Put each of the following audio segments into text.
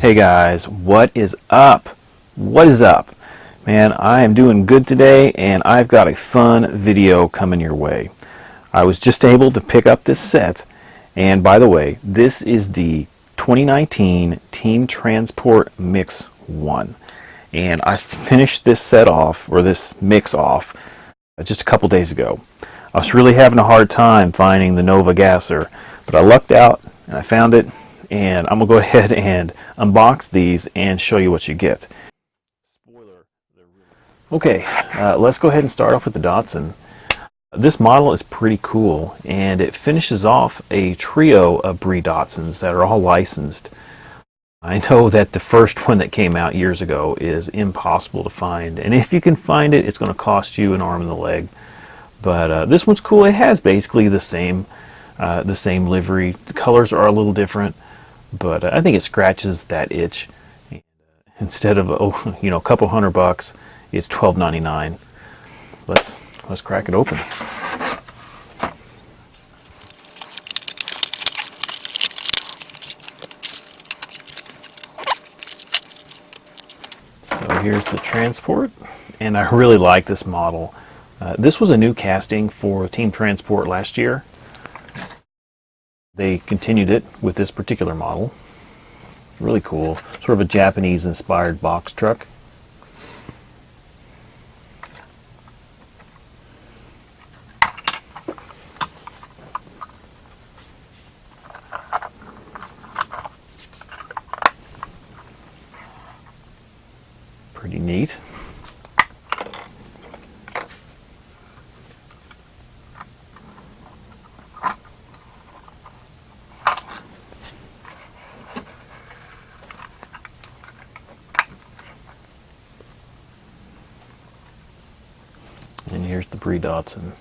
Hey guys, what is up? What is up? Man, I am doing good today and I've got a fun video coming your way. I was just able to pick up this set, and by the way, this is the 2019 Team Transport Mix 1. And I finished this set off, or this mix off, just a couple days ago. I was really having a hard time finding the Nova gasser, but I lucked out and I found it. And I'm going to go ahead and unbox these and show you what you get. Spoiler. Okay, let's go ahead and start off with the Dotson. This model is pretty cool, and it finishes off a trio of Brie Dotsons that are all licensed. I know that the first one that came out years ago is impossible to find, and if you can find it, it's going to cost you an arm and a leg. But this one's cool. It has basically the same livery. The colors are a little different. But I think it scratches that itch. And, instead of a couple $100, it's $12.99. Let's crack it open. So here's the transport, and I really like this model. This was a new casting for Team Transport last year. They continued it with this particular model. Really cool. Sort of a Japanese-inspired box truck. Pretty neat. And here's the Brie Dotson.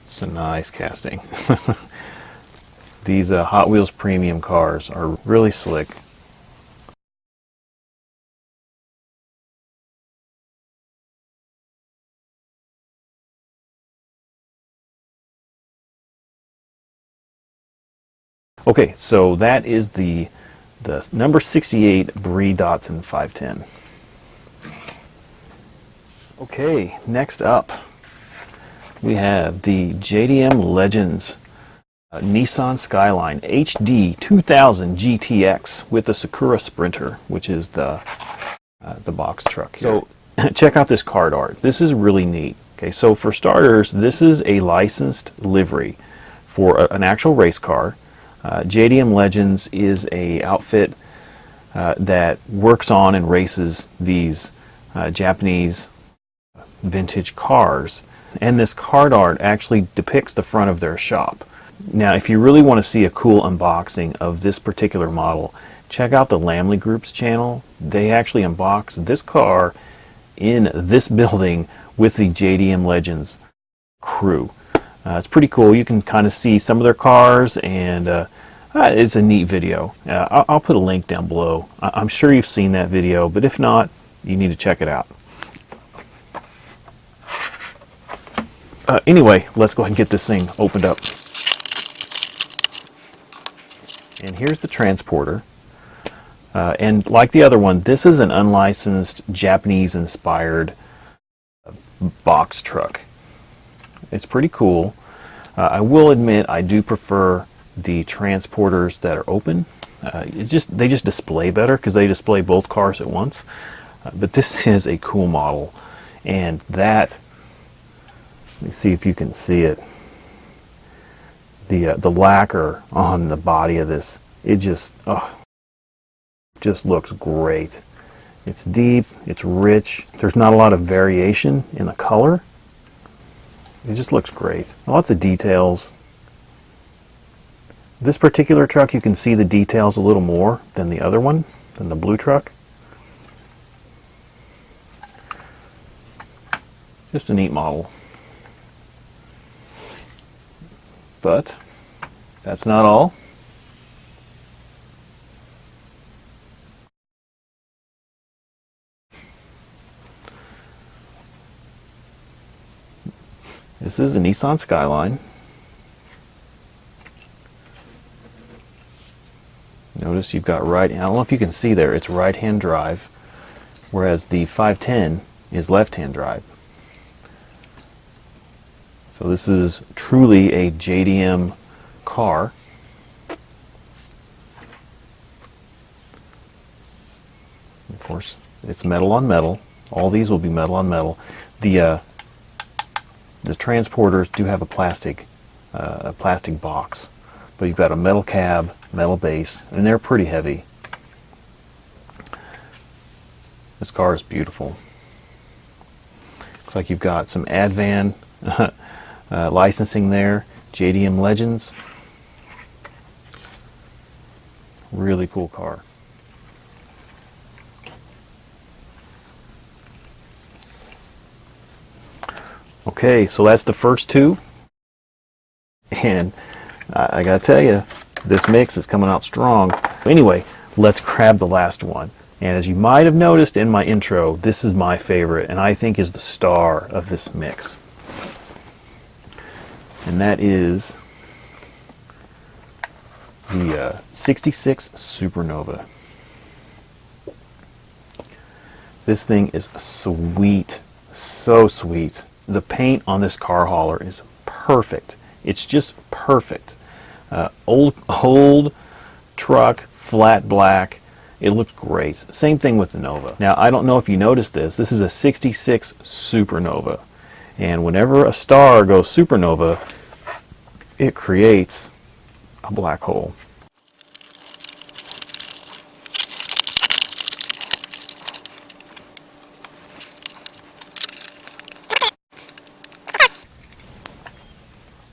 It's a nice casting. These Hot Wheels premium cars are really slick. Okay, so that is the number 68 Brie Dotson 510. Okay, next up we have the JDM-Legnds Nissan Skyline HD 2000 GTX with the Sakura Sprinter, which is the box truck here. So check out this card art. This is really neat. Okay, so for starters, this is a licensed livery for an actual race car. JDM-Legnds is a outfit that works on and races these Japanese vintage cars, and this card art actually depicts the front of their shop. Now, if you really want to see a cool unboxing of this particular model, check out the Lamley Group's channel. They actually unbox this car in this building with the JDM-Legnds crew. It's pretty cool. You can kind of see some of their cars, and it's a neat video. I'll put a link down below. I'm sure you've seen that video, but if not, you need to check it out. Anyway, let's go ahead and get this thing opened up. And here's the transporter. And like the other one, this is an unlicensed Japanese-inspired box truck. It's pretty cool. I will admit I do prefer the transporters that are open. They just display better because they display both cars at once. But this is a cool model, and that, let me see if you can see it. The lacquer on the body of this, it just looks great. It's deep, it's rich. There's not a lot of variation in the color. It just looks great. Lots of details. This particular truck, you can see the details a little more than the other one, than the blue truck. Just a neat model. But that's not all. This is a Nissan Skyline. Notice you've got I don't know if you can see there, it's right-hand drive, whereas the 510 is left-hand drive. So this is truly a JDM car. Of course, it's metal on metal. All these will be metal on metal. The transporters do have a plastic box, but you've got a metal cab, metal base, and they're pretty heavy. This car is beautiful. Looks like you've got some Advan licensing there, JDM-Legnds. Really cool car. Okay, so that's the first two, and I gotta tell you, this mix is coming out strong. Anyway, let's grab the last one. And as you might have noticed in my intro, this is my favorite, and I think is the star of this mix. And that is the 66 Supernova. This thing is sweet, so sweet. The paint on this car hauler is perfect. It's just perfect. Old truck, flat black. It looked great. Same thing with the Nova. Now, I don't know if you noticed this. This is a 66 Supernova. And whenever a star goes supernova, it creates a black hole.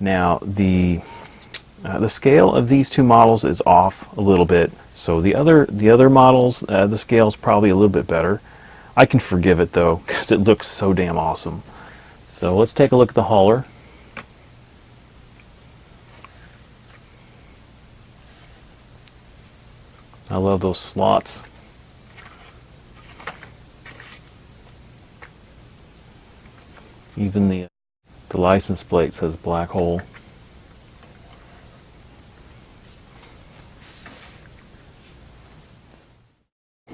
Now, the scale of these two models is off a little bit. So the other models, the scale is probably a little bit better. I can forgive it though, because it looks so damn awesome. So let's take a look at the hauler. I love those slots. Even the license plate says black hole.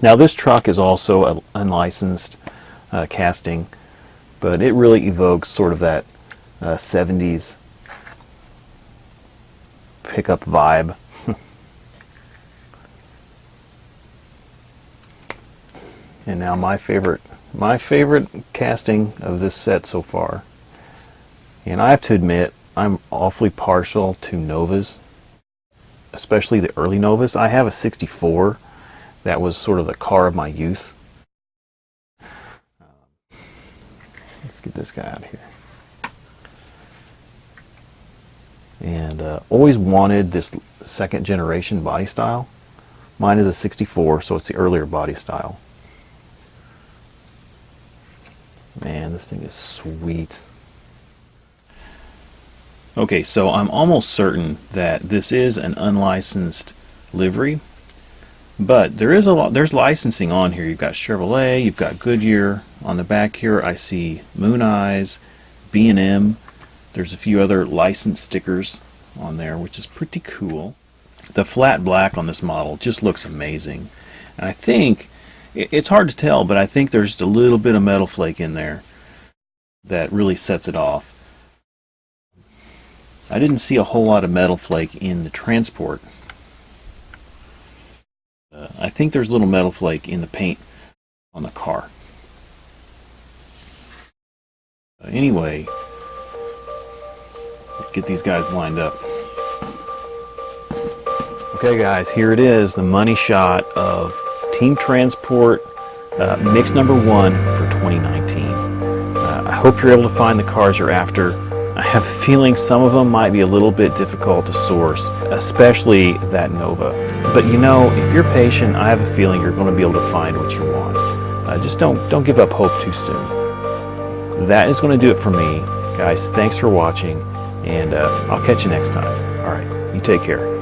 Now this truck is also an unlicensed casting, but it really evokes sort of that 70s pickup vibe. And now my favorite casting of this set so far. And I have to admit, I'm awfully partial to Novas, especially the early Novas. I have a 64 that was sort of the car of my youth. Let's get this guy out of here. And always wanted this second generation body style. Mine is a 64, so it's the earlier body style. Man, this thing is sweet. Okay, so I'm almost certain that this is an unlicensed livery, but there's licensing on here. You've got Chevrolet, you've got Goodyear. On the back here I see Moon Eyes, B&M. There's a few other license stickers on there, which is pretty cool. The flat black on this model just looks amazing. And I think, it's hard to tell, but I think there's just a little bit of metal flake in there that really sets it off. I didn't see a whole lot of metal flake in the transport. I think there's little metal flake in the paint on the car. Anyway, let's get these guys lined up. Okay guys, here it is, the money shot of Team Transport mix number 1 for 2019. I hope you're able to find the cars you're after. I have a feeling some of them might be a little bit difficult to source, especially that Nova. But you know, if you're patient, I have a feeling you're going to be able to find what you want. Just don't give up hope too soon. That is going to do it for me. Guys, thanks for watching, and I'll catch you next time. All right, you take care.